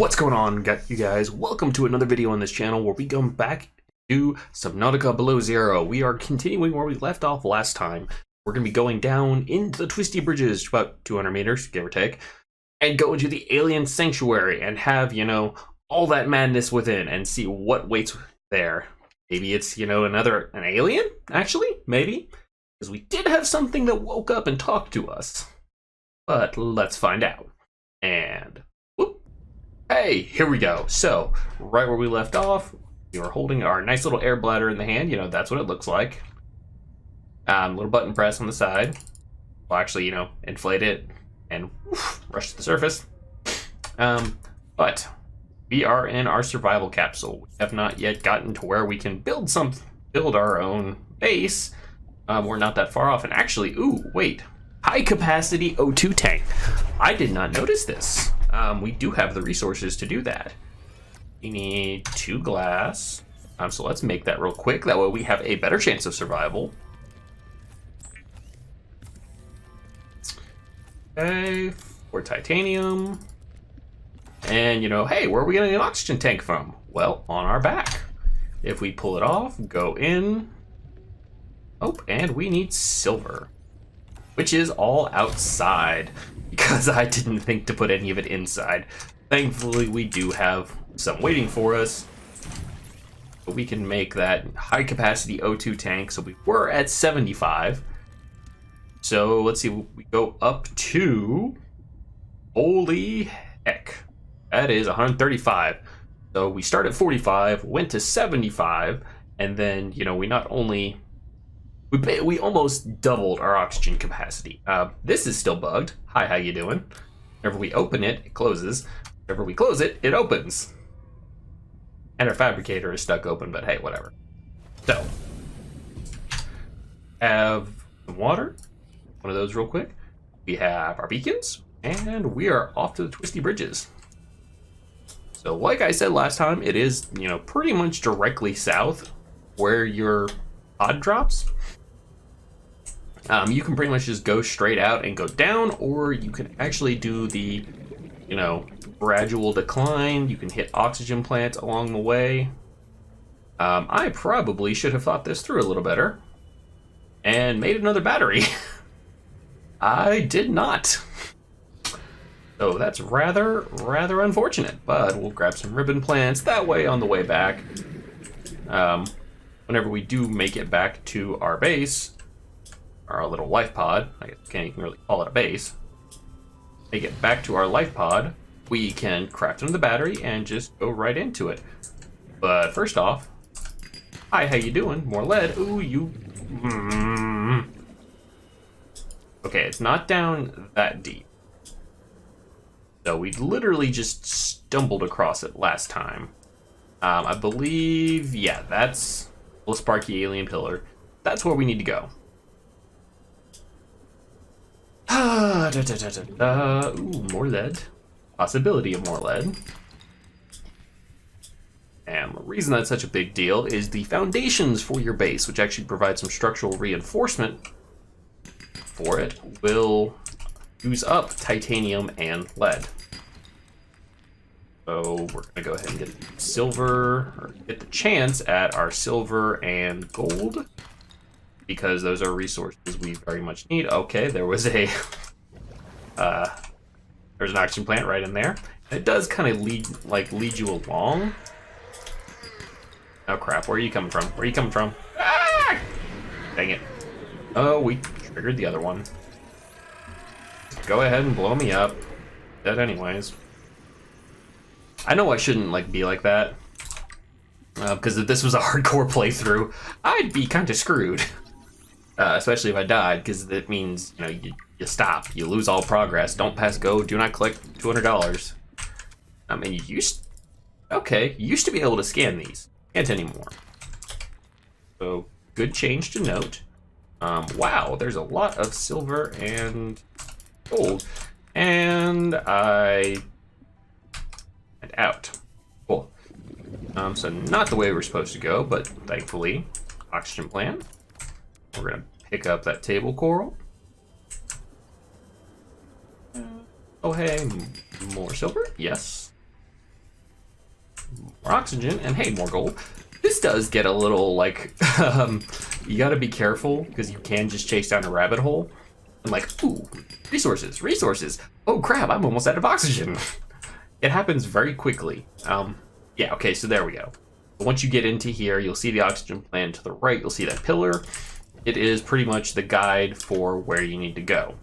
What's going on, you guys? Welcome to another video on this channel where we come back to Subnautica Below Zero. We are continuing where we left off last time. We're going to be going down into the Twisty Bridges, about 200 meters, give or take, and go into the alien sanctuary and have, all that madness within and see what waits there. Maybe it's, an alien, actually, maybe, because we did have something that woke up and talked to us. But let's find out. And hey, here we go. So, right where we left off, we were holding our nice little air bladder in the hand. That's what it looks like. Little button press on the side. We'll actually, inflate it and rush to the surface. But we are in our survival capsule. We have not yet gotten to where we can build our own base. We're not that far off. And actually, ooh, wait. High capacity O2 tank. I did not notice this. We do have the resources to do that. We need 2 glass. So let's make that real quick. That way we have a better chance of survival. Okay, 4 titanium. And, hey, where are we getting an oxygen tank from? Well, on our back. If we pull it off, go in. Oh, and we need silver, which is all outside, because I didn't think to put any of it inside. Thankfully, we do have some waiting for us. But we can make that high-capacity O2 tank, so we were at 75. So let's see, we go up to... Holy heck. That is 135. So we start at 45, went to 75, and then, we not only... We almost doubled our oxygen capacity. This is still bugged. Hi, how you doing? Whenever we open it, it closes. Whenever we close it, it opens. And our fabricator is stuck open, but hey, whatever. So, have some water. One of those real quick. We have our beacons, and we are off to the Twisty Bridges. So, like I said last time, it is, pretty much directly south where your pod drops. You can pretty much just go straight out and go down, or you can actually do the, gradual decline. You can hit oxygen plants along the way. I probably should have thought this through a little better and made another battery. I did not. So that's rather unfortunate, but we'll grab some ribbon plants. That way on the way back, whenever we do make it back to our base, our little life pod, I can't even really call it a base, make it back to our life pod, we can craft another battery and just go right into it. But first off, hi, how you doing? More lead. Ooh, you... Okay, it's not down that deep. So we literally just stumbled across it last time. I believe, yeah, that's a Sparky Alien Pillar. That's where we need to go. Ooh, more lead. Possibility of more lead. And the reason that's such a big deal is the foundations for your base, which actually provide some structural reinforcement for it, will use up titanium and lead. So we're gonna go ahead and get silver, or get the chance at our silver and gold, because those are resources we very much need. Okay, there was a there's an oxygen plant right in there. It does kind of lead you along. Oh crap, where are you coming from? Where are you coming from? Ah! Dang it. Oh, we triggered the other one. Go ahead and blow me up. Dead anyways. I know I shouldn't be like that. Because if this was a hardcore playthrough, I'd be kind of screwed. Especially if I died, because it means, you stop. You lose all progress. Don't pass go. Do not collect $200. And you used to be able to scan these. Can't anymore. So, good change to note. Wow, there's a lot of silver and gold. And I went out. Cool. So not the way we're supposed to go, but thankfully, oxygen plant. We're gonna pick up that table coral. Oh hey, more silver? Yes. more oxygen, and hey, more gold. This does get a little, like, you gotta be careful, because you can just chase down a rabbit hole. I'm like, ooh, resources, resources. Oh crap, I'm almost out of oxygen. It happens very quickly. Yeah, okay, so there we go. Once you get into here, you'll see the oxygen plant to the right. You'll see that pillar. It is pretty much the guide for where you need to go.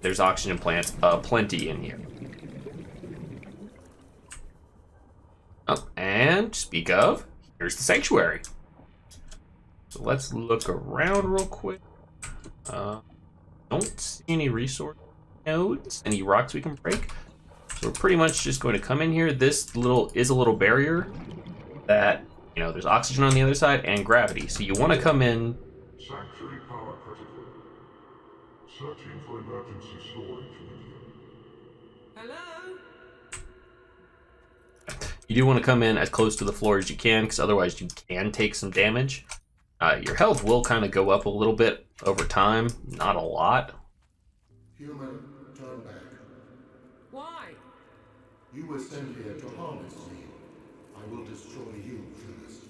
There's oxygen plants plenty in here. Oh, and speak of, here's the sanctuary. So let's look around real quick. Don't see any resource nodes, any rocks we can break. So we're pretty much just going to come in here. This is a little barrier that, you know, there's oxygen on the other side and gravity. So you want to come in. Sanctuary power critical. Searching for emergency storage medium. Hello? You do want to come in as close to the floor as you can, because otherwise you can take some damage. Your health will kind of go up a little bit over time, not a lot. Human, turn back. Why? You were sent here to harness me. I will destroy you first.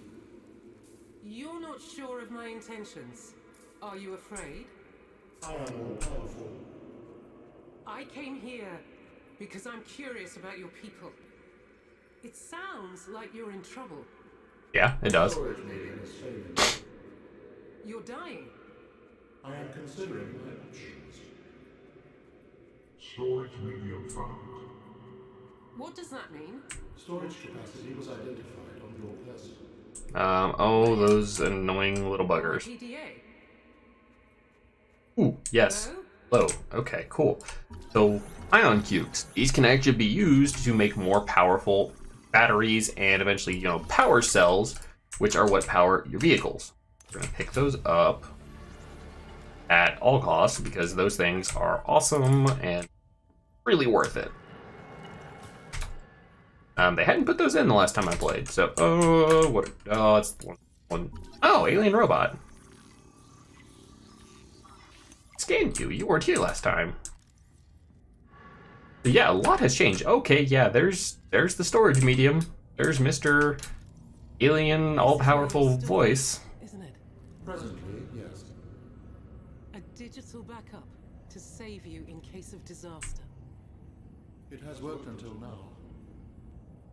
You're not sure of my intentions. Are you afraid? I am all powerful. I came here because I'm curious about your people. It sounds like you're in trouble. Yeah, it does. Storage medium is failing. You're dying. I am considering my options. Storage medium found. What does that mean? Storage capacity was identified on your person. Oh, those annoying little buggers. PDA. Ooh, yes. Hello? Low. Okay, cool. So, ion cubes. These can actually be used to make more powerful batteries and eventually, you know, power cells, which are what power your vehicles. We're gonna pick those up at all costs because those things are awesome and really worth it. They hadn't put those in the last time I played, so what? Oh, it's one. Oh, alien robot. Scanned you. You weren't here last time. But yeah, a lot has changed. Okay, yeah, there's the storage medium. There's Mr. Alien all-powerful voice. Isn't it? Presently, yes. A digital backup to save you in case of disaster. It has worked until now.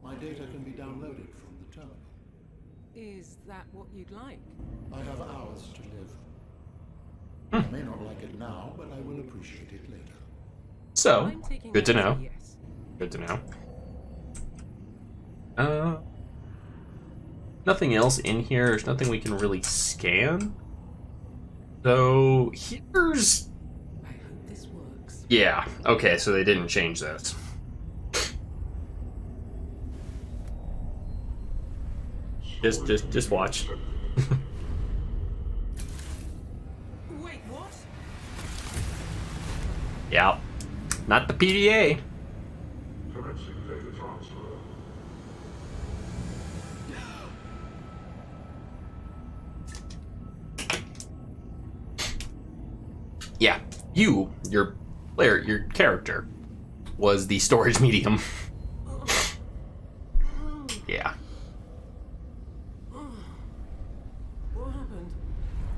My data can be downloaded from the terminal. Is that what you'd like? I have hours to live. I may not like it now, but I will appreciate it later. So, I'm taking good to that as a know. yes. Good to know. Nothing else in here. There's nothing we can really scan. So, here's... I hope this works. Yeah, okay, so they didn't change this. Just watch. Wait, what? Yeah, not the PDA. Commencing data transfer. Yeah, your player, your character, was the storage medium. Yeah. What happened?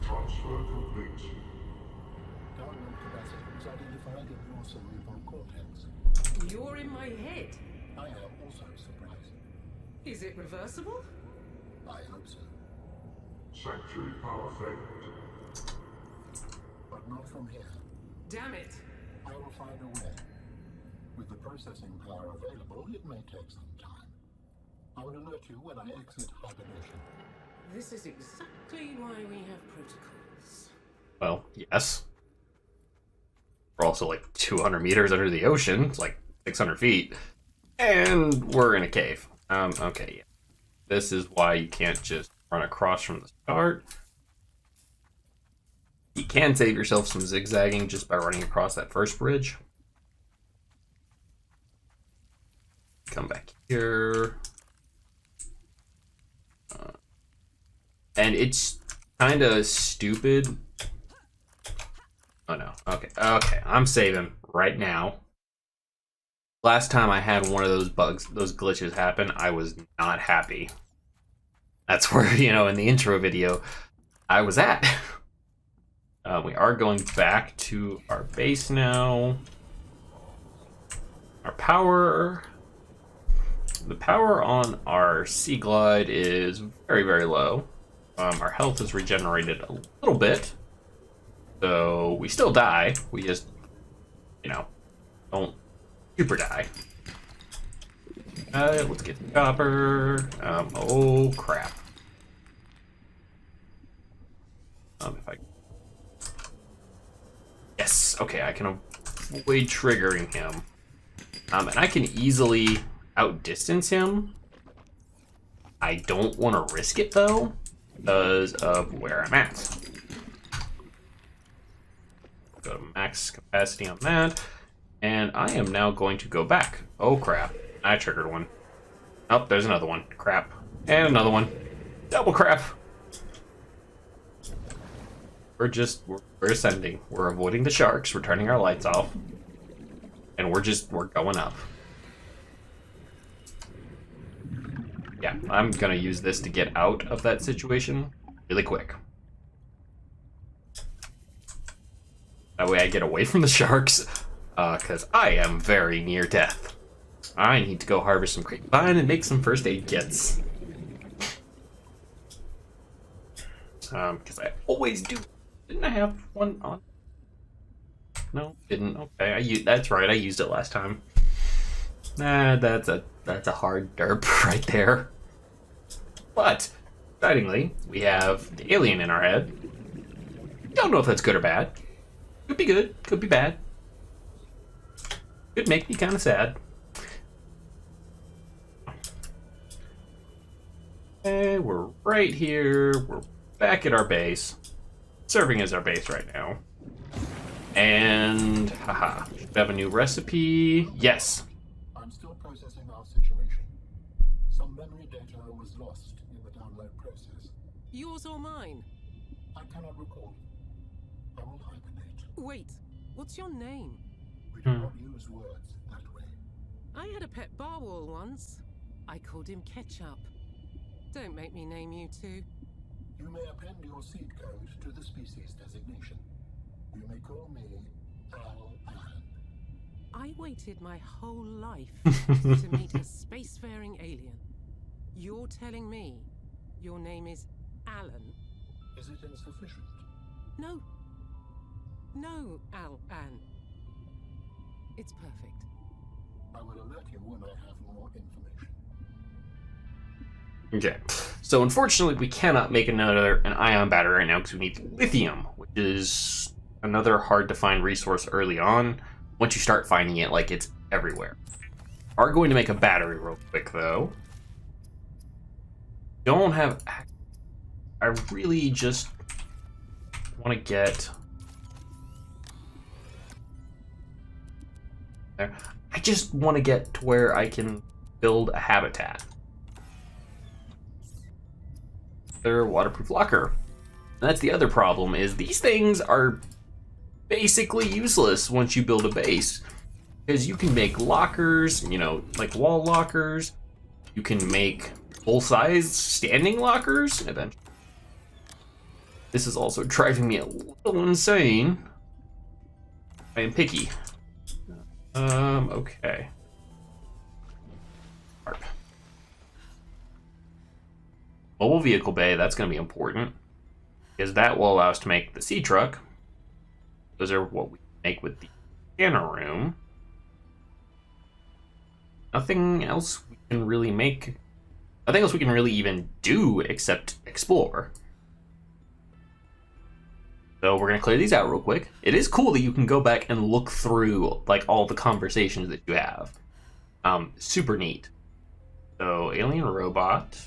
Transfer complete. Download capacity was identified in your cerebral cortex. You're in my head. I am also surprised. Is it reversible? I hope so. Sanctuary power failed. But not from here. Damn it. I will find a way. With the processing power available, it may take some time. I will alert you when I exit hibernation. This is exactly why we have protocols. Well, yes. We're also like 200 meters under the ocean. It's like 600 feet. And we're in a cave. Okay, yeah. This is why you can't just run across from the start. You can save yourself some zigzagging just by running across that first bridge. Come back here. And it's kind of stupid. Oh no. Okay. Okay. I'm saving right now. Last time I had one of those bugs, those glitches happen, I was not happy. That's where, in the intro video, I was at. We are going back to our base now. Our power... The power on our Sea Glide is very, very low. Our health is regenerated a little bit. So we still die. We just, don't super die. Let's get the copper. Oh crap. Yes, okay, I can avoid triggering him. And I can easily outdistance him. I don't want to risk it though, because of where I'm at. Go to max capacity on that. And I am now going to go back. Oh crap, I triggered one. Oh, there's another one. Crap. And another one. Double crap. We're ascending. We're avoiding the sharks. We're turning our lights off. And we're going up. Yeah, I'm gonna use this to get out of that situation really quick. That way I get away from the sharks, because I am very near death. I need to go harvest some grapevine and make some first aid kits. Because I always do. Didn't I have one on? No, didn't. Okay, that's right. I used it last time. Nah, that's a hard derp right there. But excitingly, we have the alien in our head. Don't know if that's good or bad. Could be good. Could be bad. Could make me kind of sad. Okay, we're right here. We're back at our base. Serving as our base right now. And, haha, should have a new recipe. Yes. I'm still processing our situation. Some memory data was lost in the download process. Yours or mine? I cannot recall. I will hibernate. Wait, what's your name? We do not use words that way. I had a pet barwall once. I called him Ketchup. Don't make me name you two. You may append your seed code to the species designation. You may call me Al Allen. I waited my whole life to meet a spacefaring alien. You're telling me your name is Alan? Is it insufficient? No. No, Al-An. It's perfect. I will alert you when I have more information. Okay, so unfortunately we cannot make an ion battery right now because we need lithium, which is another hard to find resource early on. Once you start finding it, like, it's everywhere. Are going to make a battery real quick though. Don't have... I really just want to get... there. I just want to get to where I can build a habitat. Their waterproof locker. And that's the other problem, is these things are basically useless once you build a base. Because you can make lockers, like wall lockers. You can make full-size standing lockers. Eventually. This is also driving me a little insane. I am picky. Okay. Harp. Mobile vehicle bay, that's going to be important. Because that will allow us to make the sea truck. Those are what we make with the scanner room. Nothing else we can really make. Nothing else we can really even do except explore. So we're going to clear these out real quick. It is cool that you can go back and look through like all the conversations that you have. Super neat. So alien robot.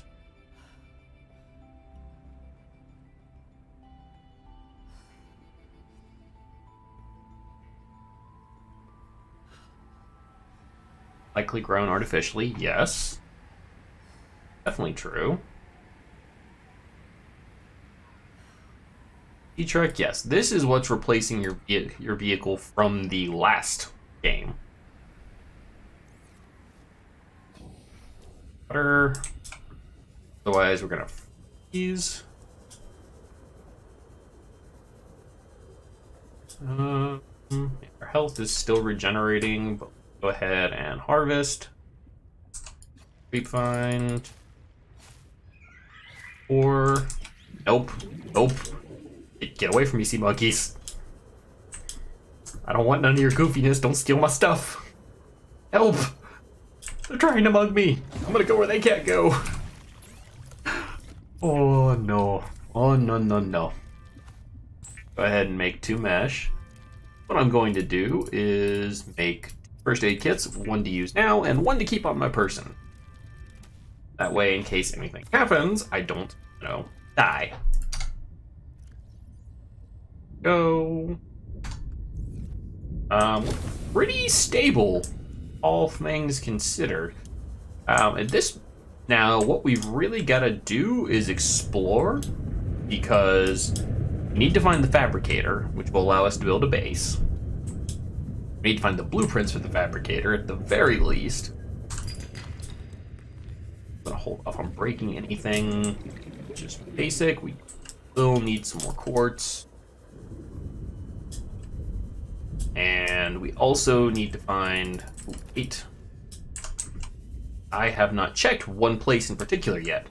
Likely grown artificially, yes. Definitely true. E-truck, yes. This is what's replacing your vehicle from the last game. water. Otherwise, we're gonna freeze. Our health is still regenerating, but go ahead and harvest. Find. Or nope, nope. Get away from me, sea monkeys. I don't want none of your goofiness. Don't steal my stuff. Help! They're trying to mug me. I'm gonna go where they can't go. Oh no. Oh no, no, no. Go ahead and make 2 mesh. What I'm going to do is make first aid kits, 1 to use now and 1 to keep on my person. That way, in case anything happens, I don't, die. Go. Pretty stable, all things considered. Now, what we've really got to do is explore, because we need to find the fabricator, which will allow us to build a base. We need to find the blueprints for the fabricator, at the very least. I'm gonna hold off on breaking anything. Just basic. We will need some more quartz. And we also need to find... Wait. I have not checked one place in particular yet.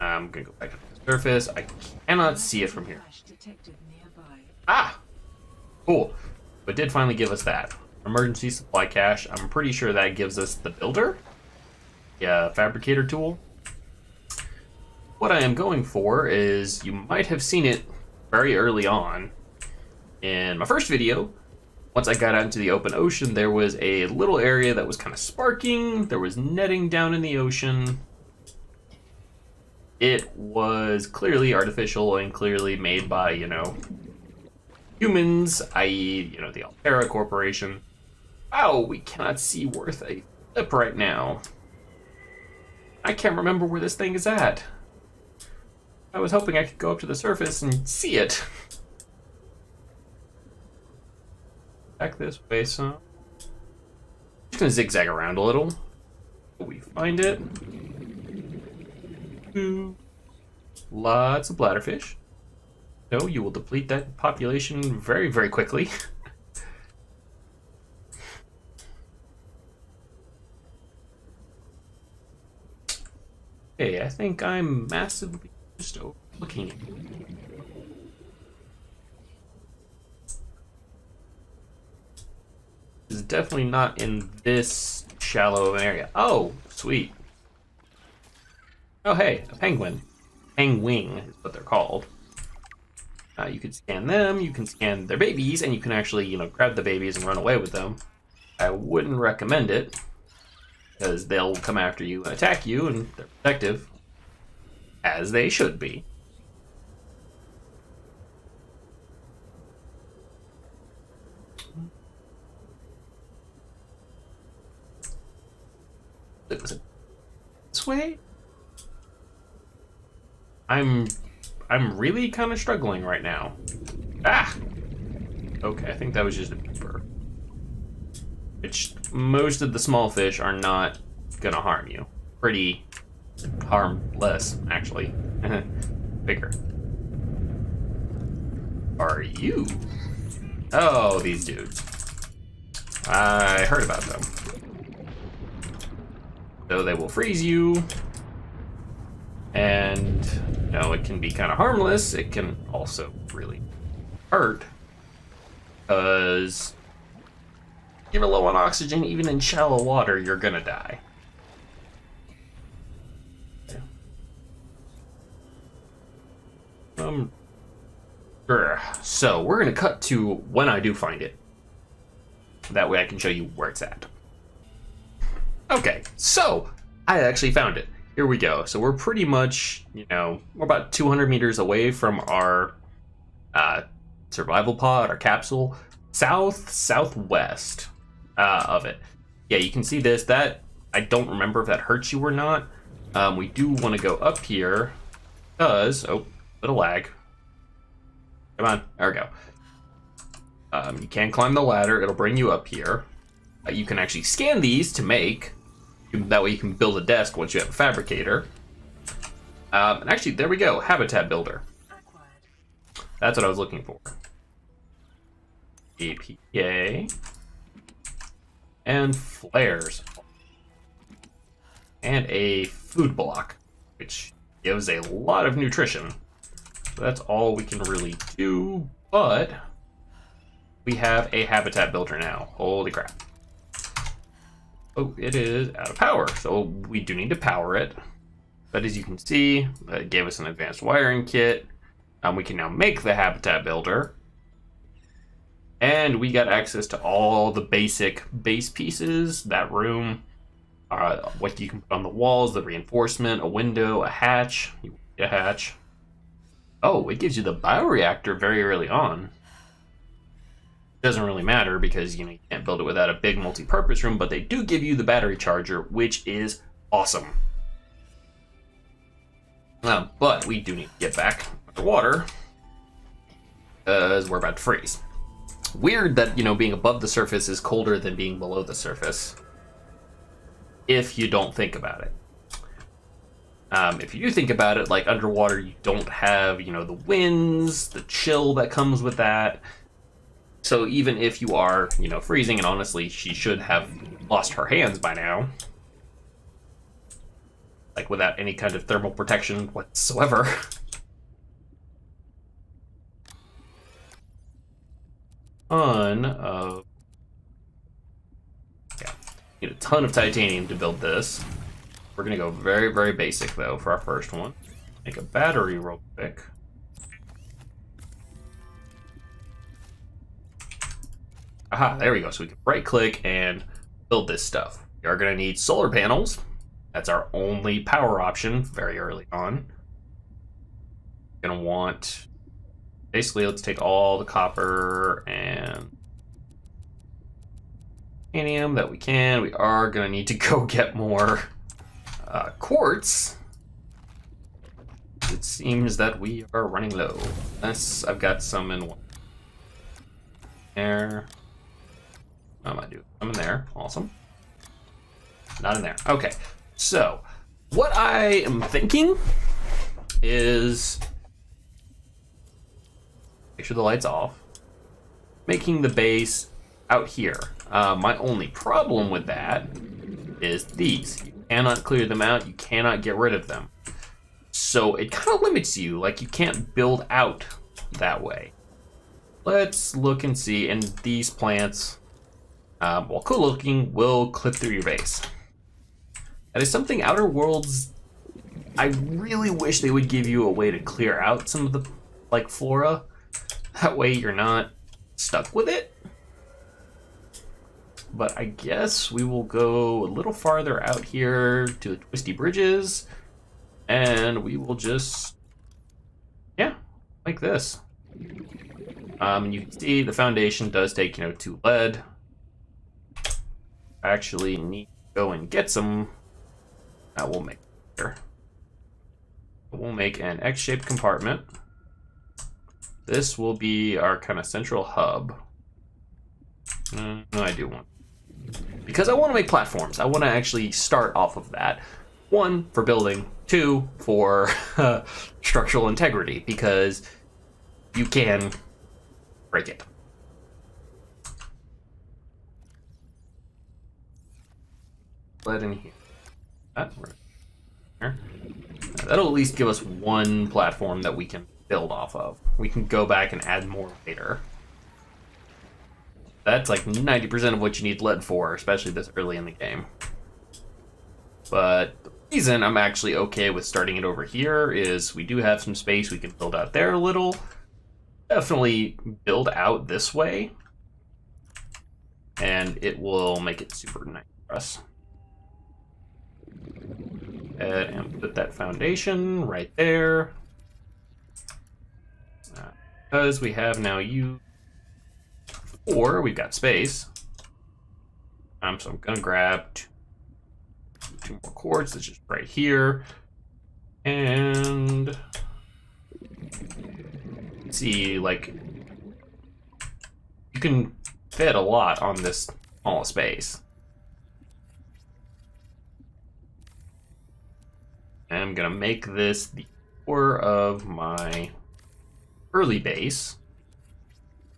I'm gonna go back to the surface. I cannot see it from here. Ah! Cool. But did finally give us that. Emergency supply cache. I'm pretty sure that gives us the builder. Yeah, fabricator tool. What I am going for is, you might have seen it very early on in my first video. Once I got out into the open ocean, there was a little area that was kind of sparking. There was netting down in the ocean. It was clearly artificial and clearly made by, humans, i.e., the Altera Corporation. Wow, we cannot see worth a flip right now. I can't remember where this thing is at. I was hoping I could go up to the surface and see it. Back this way some. Just gonna zigzag around a little. We find it. Ooh. Lots of bladderfish. No, you will deplete that population very, very quickly. Okay, I think I'm massively just overlooking it. This is definitely not in this shallow of an area. Oh, sweet. Oh, hey, a penguin. Penguin is what they're called. You can scan them, you can scan their babies, and you can actually, grab the babies and run away with them. I wouldn't recommend it, because they'll come after you and attack you, and they're protective, as they should be. Was it this way? I'm really kind of struggling right now. Ah! Okay, I think that was just a beaver. Which, most of the small fish are not gonna harm you. Pretty harmless, actually. Bigger. Are you? Oh, these dudes. I heard about them. So they will freeze you. And, it can be kind of harmless. It can also really hurt. Because if you're low on oxygen, even in shallow water, you're gonna die. So we're gonna cut to when I do find it. That way I can show you where it's at. Okay, so I actually found it. Here we go. So we're pretty much, we're about 200 meters away from our survival pod, our capsule, southwest of it. Yeah, you can see this. That, I don't remember if that hurts you or not. We do want to go up here because, oh, little lag. Come on, there we go. You can climb the ladder. It'll bring you up here. You can actually scan these to make That way you can build a desk once you have a fabricator. And actually, there we go, habitat builder. That's what I was looking for. APA. And flares. And a food block, which gives a lot of nutrition. So that's all we can really do, but we have a habitat builder now. Holy crap. Oh, it is out of power, so we do need to power it. But as you can see, it gave us an advanced wiring kit. We can now make the habitat builder. And we got access to all the basic base pieces, that room, what you can put on the walls, the reinforcement, a window, a hatch. A hatch. Oh, it gives you the bioreactor very early on. Doesn't really matter because you can't build it without a big multi-purpose room, but they do give you the battery charger, which is awesome. But we do need to get back underwater because we're about to freeze. Weird that, being above the surface is colder than being below the surface if you don't think about it. If you do think about it, like underwater, you don't have, the winds, the chill that comes with that. So even if you are, freezing, and honestly, she should have lost her hands by now. Like without any kind of thermal protection whatsoever. Need a ton of titanium to build this. We're gonna go very, very basic though for our first one. Make a battery real quick. Aha, there we go. So we can right click and build this stuff. We are gonna need solar panels. That's our only power option very early on. Gonna want, basically, let's take all the copper and titanium that we can. We are gonna need to go get more quartz. It seems that we are running low. Yes, I've got some in one there. I might do some in there. Awesome. Not in there. Okay. So, what I am thinking is make sure the light's off. Making the base out here. My only problem with that is these. You cannot clear them out. You cannot get rid of them. So it kind of limits you. Like, you can't build out that way. Let's look and see. And these plants, while cool looking, will clip through your base. That is something Outer Worlds, I really wish they would give you a way to clear out some of the, flora. That way you're not stuck with it. But I guess we will go a little farther out here to the Twisty Bridges. And we will just, like this. And you can see the foundation does take, 2 lead. I actually need to go and get some. We'll make here. We'll make an X-shaped compartment. This will be our kind of central hub. No, I do want. Because I want to make platforms. I want to actually start off of that. 1, for building. 2, for structural integrity. Because you can break it. Lead in here. That'll at least give us 1 platform that we can build off of. We can go back and add more later. That's like 90% of what you need lead for, especially this early in the game. But the reason I'm actually okay with starting it over here is we do have some space we can build out there a little. Definitely build out this way. And it will make it super nice for us. And put that foundation right there. Because we have now or we've got space. So I'm gonna grab 2 more quartz that's just right here. And see, you can fit a lot on this small space. I'm gonna make this the core of my early base.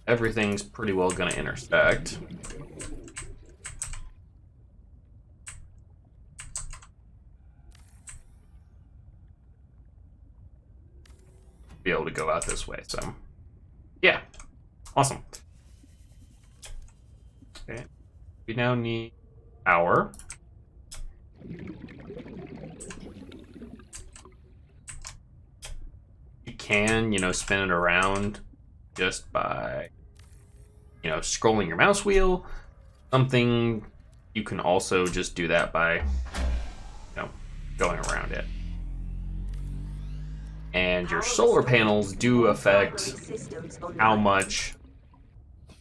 Everything's pretty well gonna intersect. Be able to go out this way, so yeah, awesome. Okay, we now need power. You can, spin it around just by, scrolling your mouse wheel. Something you can also just do that by, going around it. And your solar panels do affect how much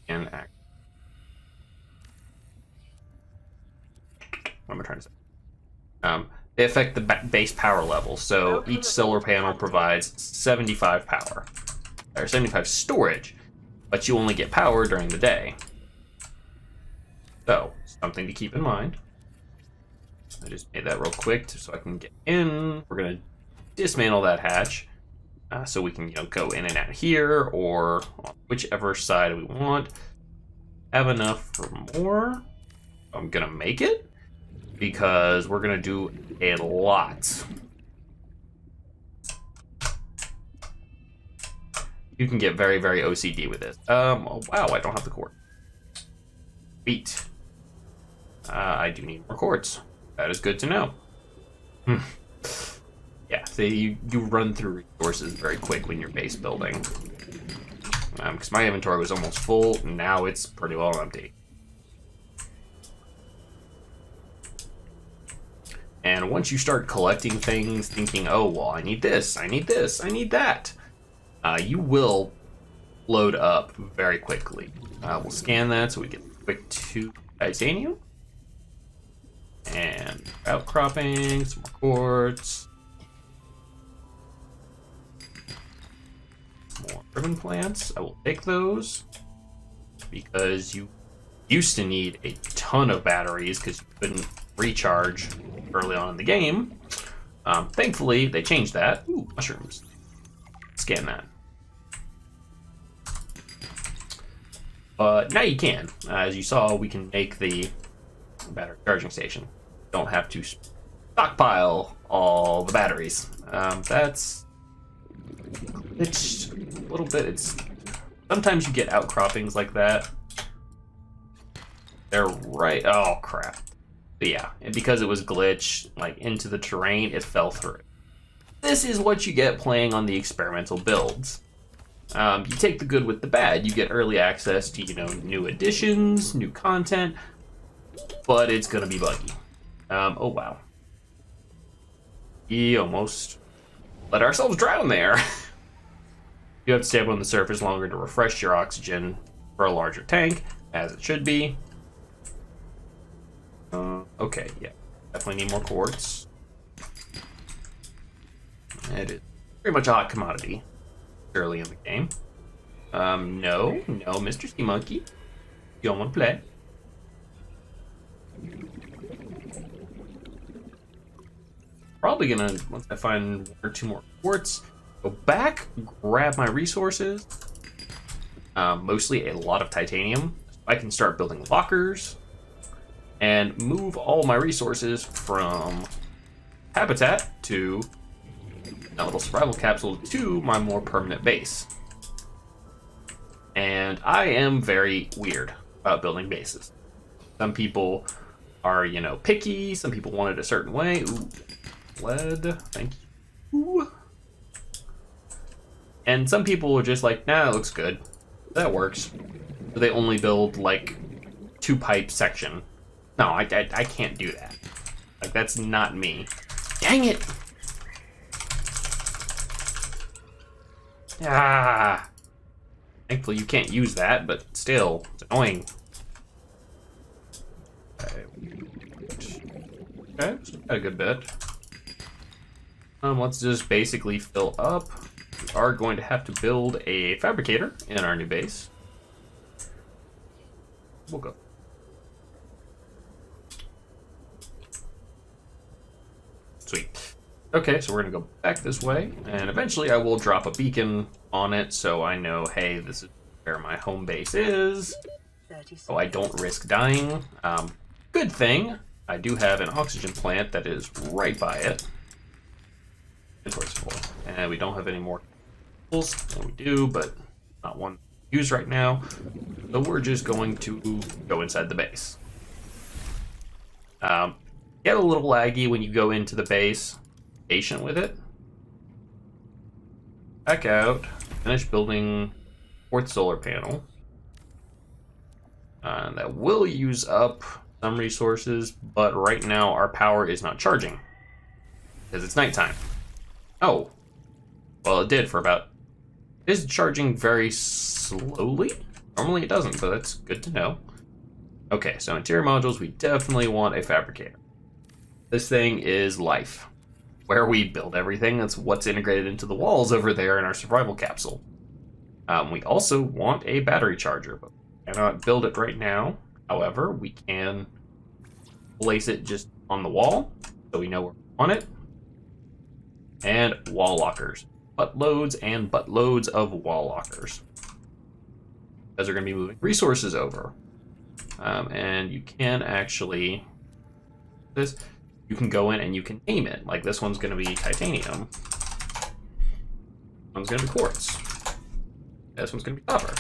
can act. What am I trying to say? They affect the base power level. So each solar panel provides 75 power, or 75 storage, but you only get power during the day. So something to keep in mind. I just made that real quick so I can get in. We're gonna dismantle that hatch so we can go in and out here or on whichever side we want. Have enough for more. I'm gonna make it because we're gonna do a lot. You can get very, very OCD with this. Oh, wow, I don't have the cord. Sweet. I do need more cords. That is good to know. Yeah, so you run through resources very quick when you're base building. Because my inventory was almost full, now it's pretty well empty. And once you start collecting things, thinking, oh, well, I need this, I need this, I need that, you will load up very quickly. We'll scan that so we get quick to titanium. And outcropping, some more quartz. More ribbon plants. I will take those because you used to need a ton of batteries because you couldn't recharge early on in the game. Thankfully, they changed that. Ooh, mushrooms. Scan that. But now you can. As you saw, we can make the battery charging station. Don't have to stockpile all the batteries. That's glitched a little bit. It's sometimes you get outcroppings like that. They're right. Oh crap. But yeah, and because it was glitched like into the terrain, it fell through. This is what you get playing on the experimental builds. You take the good with the bad. You get early access to new additions, new content, but it's gonna be buggy. Oh wow. We almost let ourselves drown there. You have to stay up on the surface longer to refresh your oxygen for a larger tank, as it should be. Okay, yeah. Definitely need more quartz. It is pretty much a hot commodity early in the game. No, Mr. Sea Monkey. You don't want to play. Probably gonna, once I find 1 or 2 more quartz, go back, grab my resources. Mostly a lot of titanium. I can start building lockers and move all my resources from habitat to a little survival capsule to my more permanent base. And I am very weird about building bases. Some people are, picky. Some people want it a certain way. Ooh, lead, thank you. And some people are just like, nah, it looks good. That works. So they only build like 2-pipe section. No, I can't do that. Like, that's not me. Dang it! Ah! Thankfully you can't use that, but still, it's annoying. Okay, got a good bit. Let's just basically fill up. We are going to have to build a fabricator in our new base. We'll go. Sweet. Okay, so we're gonna go back this way, and eventually I will drop a beacon on it so I know, hey, this is where my home base is. So I don't risk dying. Good thing, I do have an oxygen plant that is right by it. Inventory's full. And we don't have any more tools. Well, we do, but not one to use right now. So we're just going to go inside the base. Get a little laggy when you go into the base. Patient with it. Back out. Finish building fourth solar panel. That will use up some resources, but right now our power is not charging because it's nighttime. Oh, well, it did for about. It is charging very slowly. Normally it doesn't, but that's good to know. Okay, so interior modules, we definitely want a fabricator. This thing is life. Where we build everything, that's what's integrated into the walls over there in our survival capsule. We also want a battery charger, but we cannot build it right now. However, we can place it just on the wall, so we know where we want it. And wall lockers. Buttloads and buttloads of wall lockers. Because they're going to be moving resources over. And you can actually... You can go in and you can name it. Like this one's going to be titanium. This one's going to be quartz. This one's going to be copper.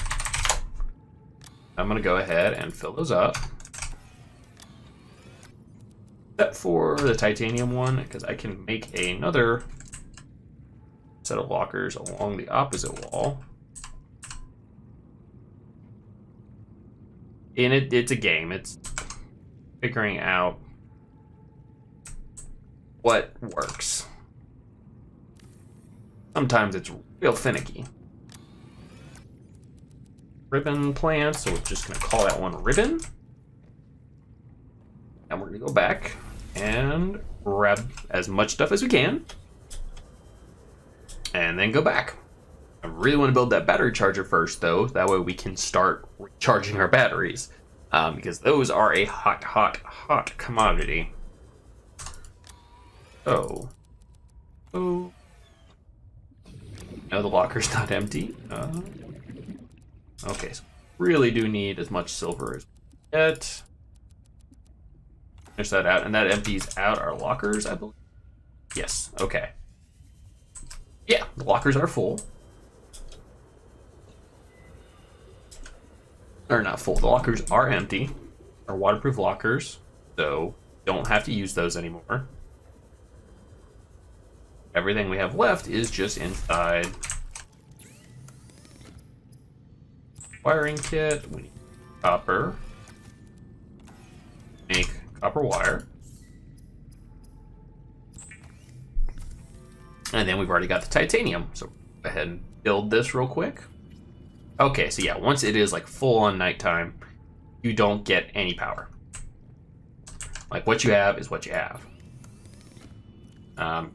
I'm going to go ahead and fill those up. Except for the titanium one, because I can make another set of lockers along the opposite wall. And it's a game. It's figuring out what works. Sometimes it's real finicky. Ribbon plant, so we're just going to call that one ribbon. And we're going to go back and grab as much stuff as we can. And then go back. I really want to build that battery charger first, though. That way we can start recharging our batteries. Because those are a hot, hot, hot commodity. Oh. No, the locker's not empty. Okay, so really do need as much silver as we get. Finish that out, and that empties out our lockers, I believe. Yes, okay. Yeah, the lockers are full. Or not full, the lockers are empty. Our waterproof lockers, so don't have to use those anymore. Everything we have left is just inside. Wiring kit, we need copper. Make copper wire. And then we've already got the titanium, so go ahead and build this real quick. Okay, so yeah, once it is like full on nighttime, you don't get any power. Like what you have is what you have.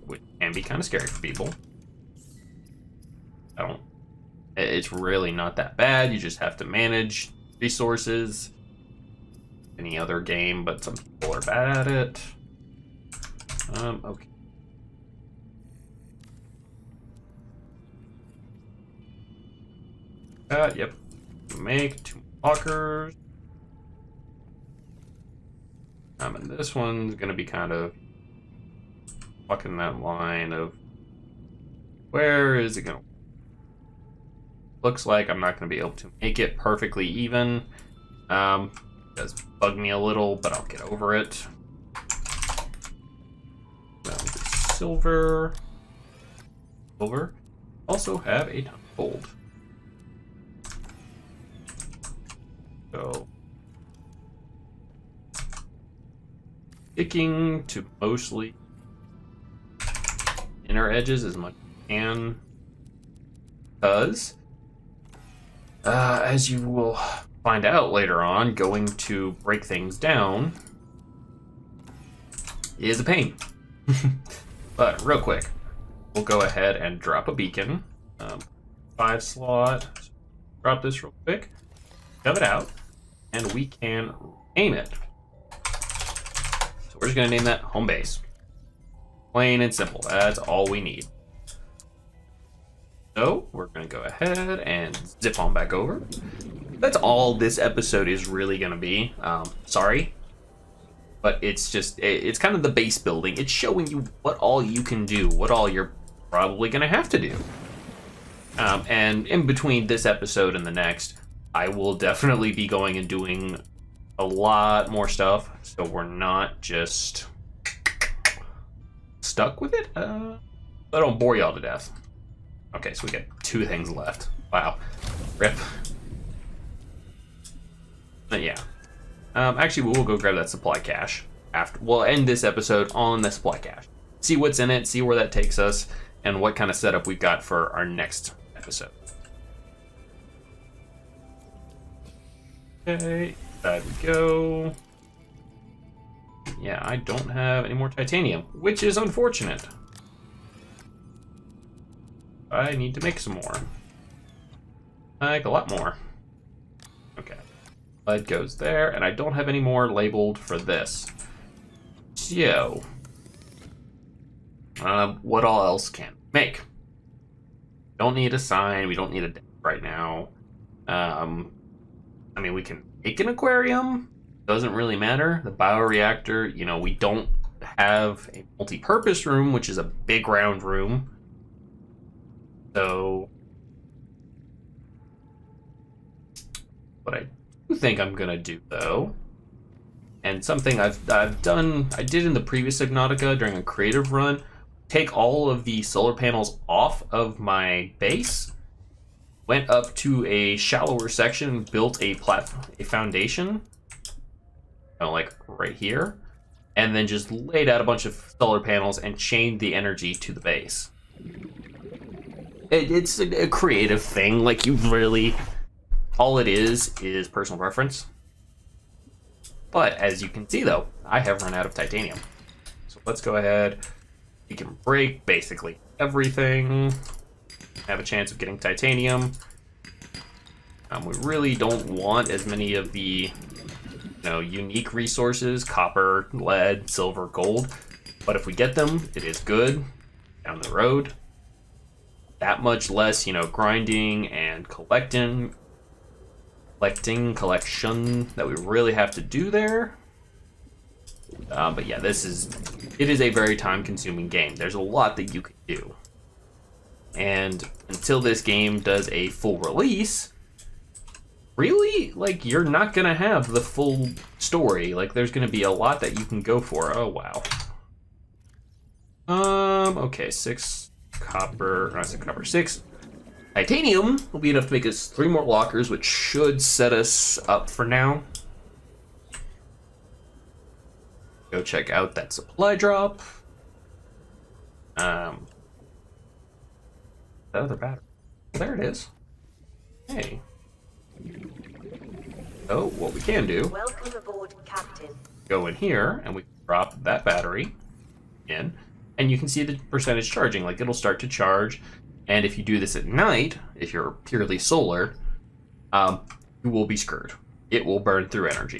Which can be kind of scary for people. It's really not that bad. You just have to manage resources. Any other game, but some people are bad at it. Okay. Yep. Make 2 lockers. And this one's gonna be kind of walking that line of where is it gonna? Looks like I'm not gonna be able to make it perfectly even. It does bug me a little, but I'll get over it. Silver. Also have a ton of gold. So sticking to mostly inner edges as much as you can, because as you will find out later on, going to break things down is a pain. But real quick, we'll go ahead and drop a beacon. 5 slot. Drop this real quick. Shove it out. And we can aim it. So we're just going to name that home base. Plain and simple. That's all we need. So we're going to go ahead and zip on back over. That's all this episode is really going to be. Sorry. But it's kind of the base building. It's showing you what all you can do, what all you're probably going to have to do. And in between this episode and the next, I will definitely be going and doing a lot more stuff. So we're not just stuck with it. I don't bore y'all to death. Okay, so we got 2 things left. Wow. Rip. But yeah. Actually, we'll go grab that supply cache after. We'll end this episode on the supply cache. See what's in it, see where that takes us, and what kind of setup we've got for our next episode. Okay, there we go. Yeah, I don't have any more titanium, which is unfortunate. I need to make some more. Like a lot more. Okay. Lead goes there, and I don't have any more labeled for this. So, what all else can we make? Don't need a sign. We don't need a deck right now. I mean, we can make an aquarium. Doesn't really matter. The bioreactor, you know, we don't have a multi-purpose room, which is a big round room. So, what I do think I'm gonna do though, and something I've done, I did in the previous Subnautica during a creative run, take all of the solar panels off of my base, went up to a shallower section, built a foundation, you know, like right here, and then just laid out a bunch of solar panels and chained the energy to the base. It's a creative thing. Like, you really, all it is personal preference. But as you can see though, I have run out of titanium. So let's go ahead. We can break basically everything. Have a chance of getting titanium. We really don't want as many of the, unique resources, copper, lead, silver, gold. But if we get them, it is good down the road. That much less, grinding and collection that we really have to do there. But yeah, it is a very time-consuming game. There's a lot that you can do. And until this game does a full release, really, you're not gonna have the full story. There's gonna be a lot that you can go for. Oh, wow. Okay, 6 copper, not 6 copper, 6 titanium will be enough to make us 3 more lockers, which should set us up for now. Go check out that supply drop. The other battery. There it is. Hey. So what we can do, welcome aboard, Captain. Go in here and we can drop that battery in, and you can see the percentage charging. It'll start to charge, and if you do this at night, if you're purely solar, you will be screwed. It will burn through energy.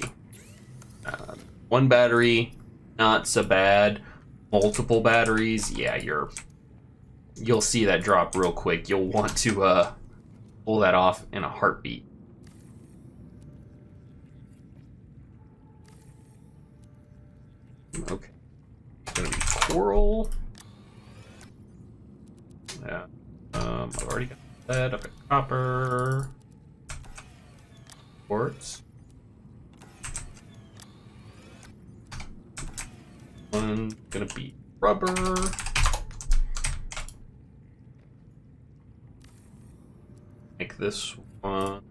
1 battery, not so bad. Multiple batteries, yeah, you'll see that drop real quick. You'll want to pull that off in a heartbeat. Okay, it's gonna be coral. Yeah, I've already got that. I've got copper, quartz. One's gonna be rubber. Make this one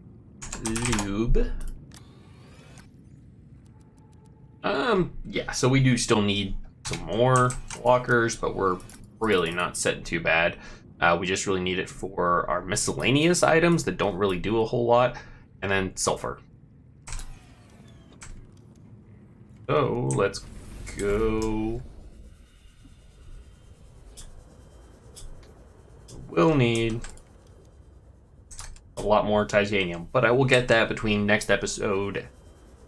lube. Yeah, so we do still need some more lockers, but we're really not setting too bad. We just really need it for our miscellaneous items that don't really do a whole lot, and then sulfur. So let's go. We'll need a lot more titanium, but I will get that between next episode,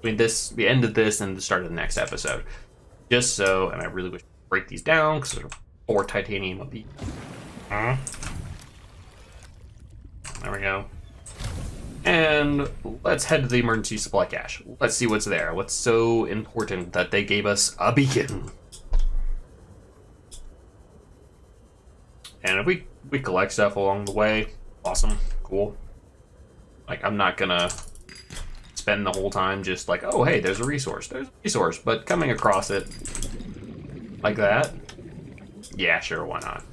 the end of this and the start of the next episode. Just so, and I really wish to break these down because they're 4 titanium a piece. There we go. And let's head to the emergency supply cache. Let's see what's there. What's so important that they gave us a beacon? And if we collect stuff along the way, awesome, cool. Like, I'm not gonna spend the whole time just like, oh, hey, there's a resource. There's a resource. But coming across it like that, yeah, sure, why not?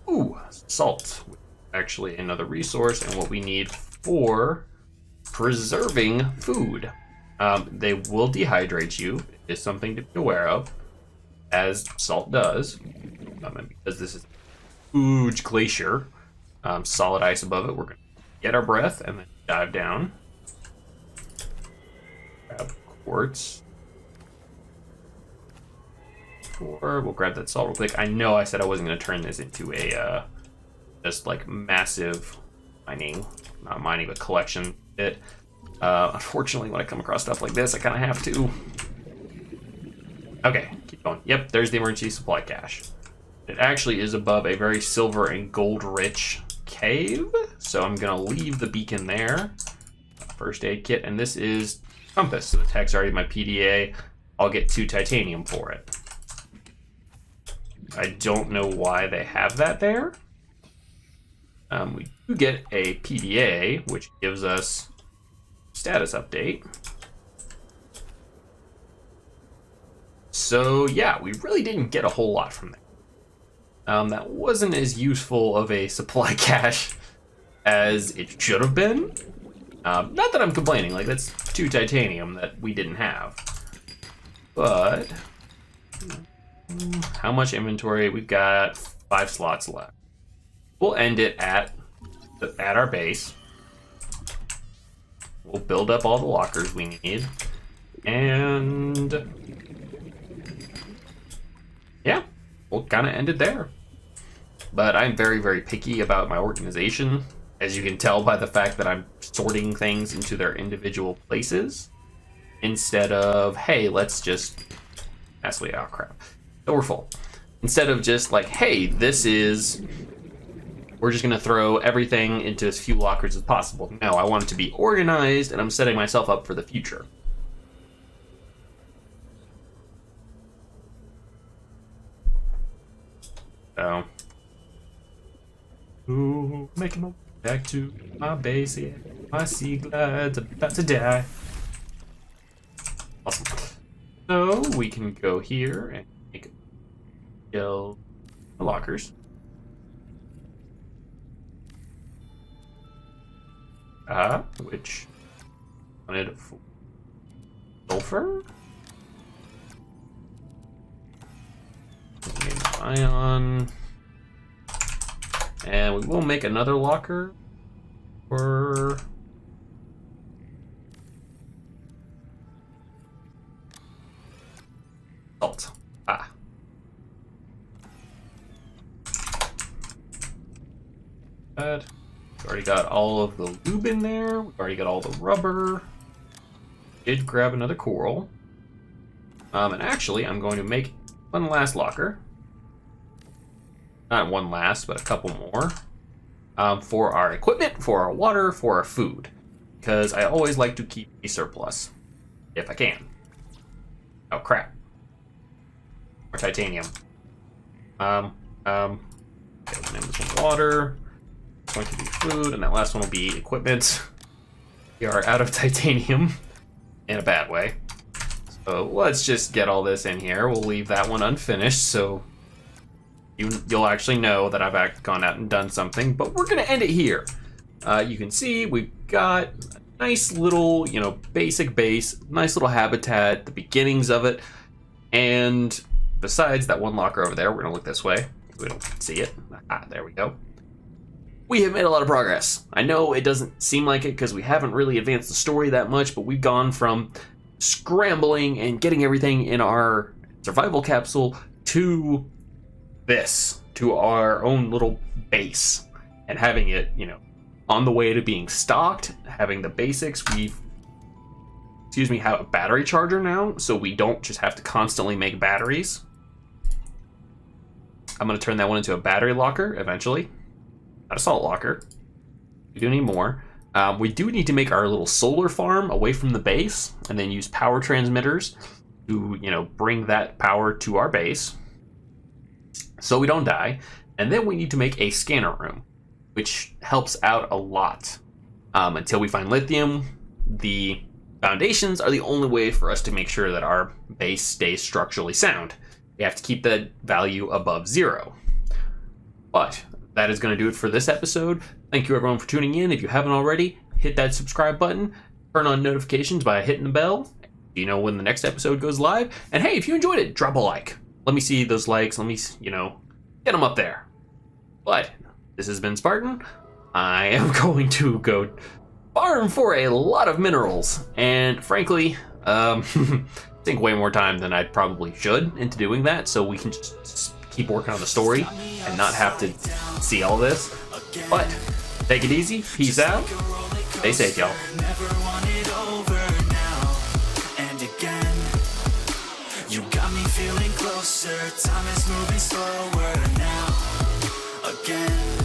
Ooh, salt. Actually, another resource and what we need for preserving food. They will dehydrate you. It is something to be aware of, as salt does. And because this is a huge glacier, solid ice above it, we're going to get our breath and then dive down. Grab quartz. Or we'll grab that salt real quick. I know I said I wasn't going to turn this into a just like massive mining, not mining, but collection bit. Unfortunately, when I come across stuff like this, I kind of have to. Okay, keep going. Yep, there's the emergency supply cache. It actually is above a very silver and gold rich cave, so I'm gonna leave the beacon there. First aid kit, and this is compass. So the tech's already my PDA. I'll get 2 titanium for it. I don't know why they have that there. We do get a PDA, which gives us status update. So yeah, we really didn't get a whole lot from there. That wasn't as useful of a supply cache as it should have been. Not that I'm complaining, like that's 2 titanium that we didn't have. But how much inventory? We've got 5 slots left. We'll end it at our base. We'll build up all the lockers we need. And yeah, we'll kind of end it there. But I'm very, very picky about my organization, as you can tell by the fact that I'm sorting things into their individual places instead of, hey, let's just... Actually, oh crap. So we're full. Instead of just like, hey, this is... We're just going to throw everything into as few lockers as possible. No, I want it to be organized, and I'm setting myself up for the future. So... Ooh, making my way back to my base, yeah. My sea glide's about to die. Awesome. So we can go here and make the lockers. Which wanted sulfur? Ion. And we will make another locker for salt. Good. We've already got all of the lube in there. We've already got all the rubber. Did grab another coral. And actually, I'm going to make one last locker. Not one last, but a couple more. For our equipment, for our water, for our food. Because I always like to keep a surplus. If I can. Oh, crap. More titanium. Okay, let's name this one water. It's going to be food, and that last one will be equipment. We are out of titanium. In a bad way. So let's just get all this in here. We'll leave that one unfinished, so you'll actually know that I've gone out and done something, but we're gonna end it here. You can see we've got a nice little, basic base, nice little habitat, the beginnings of it, and besides that one locker over there, we're gonna look this way. We don't see it. There we go. We have made a lot of progress. I know it doesn't seem like it because we haven't really advanced the story that much, but we've gone from scrambling and getting everything in our survival capsule to this, to our own little base, and having it, on the way to being stocked, having the basics. We've have a battery charger now, so we don't just have to constantly make batteries. I'm going to turn that one into a battery locker eventually. Not a salt locker. We do need more. We do need to make our little solar farm away from the base, and then use power transmitters to, you know, bring that power to our base so we don't die. And then we need to make a scanner room, which helps out a lot. Until we find lithium, the foundations are the only way for us to make sure that our base stays structurally sound. We have to keep that value above 0. But that is going to do it for this episode. Thank you everyone for tuning in. If you haven't already, hit that subscribe button, turn on notifications by hitting the bell. You know when the next episode goes live. And hey, if you enjoyed it, drop a like. Let me see those likes. Let me, you know, get them up there. But this has been Spartan. I am going to go farm for a lot of minerals. And frankly, think way more time than I probably should into doing that, so we can just keep working on the story and not have to see all this. But take it easy, peace out, stay safe, y'all. Never want it over now and again. You got me feeling closer. Time is moving slower now again.